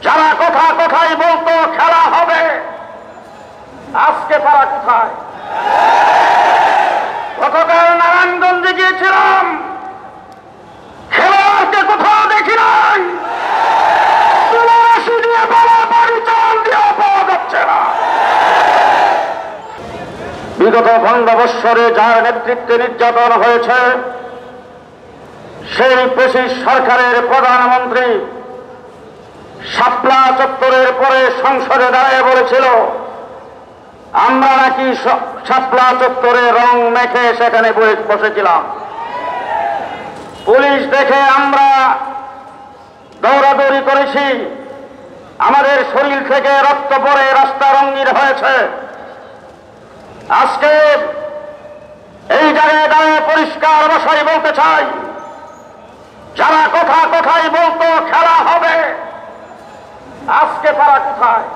যারা কথায় বলতো খেলা হবে, আজকে তারা কোথায়? গতকাল নারায়ণগঞ্জে গিয়েছিলাম, খেলোয়াড়কে কোথাও দেখি নাই, পাওয়া যাচ্ছে না। বিগত 15 বৎসরে যার নেতৃত্বে নির্যাতন হয়েছে, সেই ফ্যাসিস্ট সরকারের প্রধানমন্ত্রী শাপলা চত্বরের পরে সংসদে দাঁড়িয়ে বলেছিল, আমরা নাকি শাপলা চত্বরে রং মেখে সেখানে বসেছিলাম, পুলিশ দেখে আমরা দৌড়াদৌড়ি করেছি, আমাদের শরীর থেকে রক্ত পড়ে রাস্তা রঙিন হয়েছে। আজকে এই জায়গায় দাঁড়িয়ে পরিষ্কার ভাষায় বলতে চাই, যারা কথায় বলতো খেলা হবে, আজকে তারা কোথায়?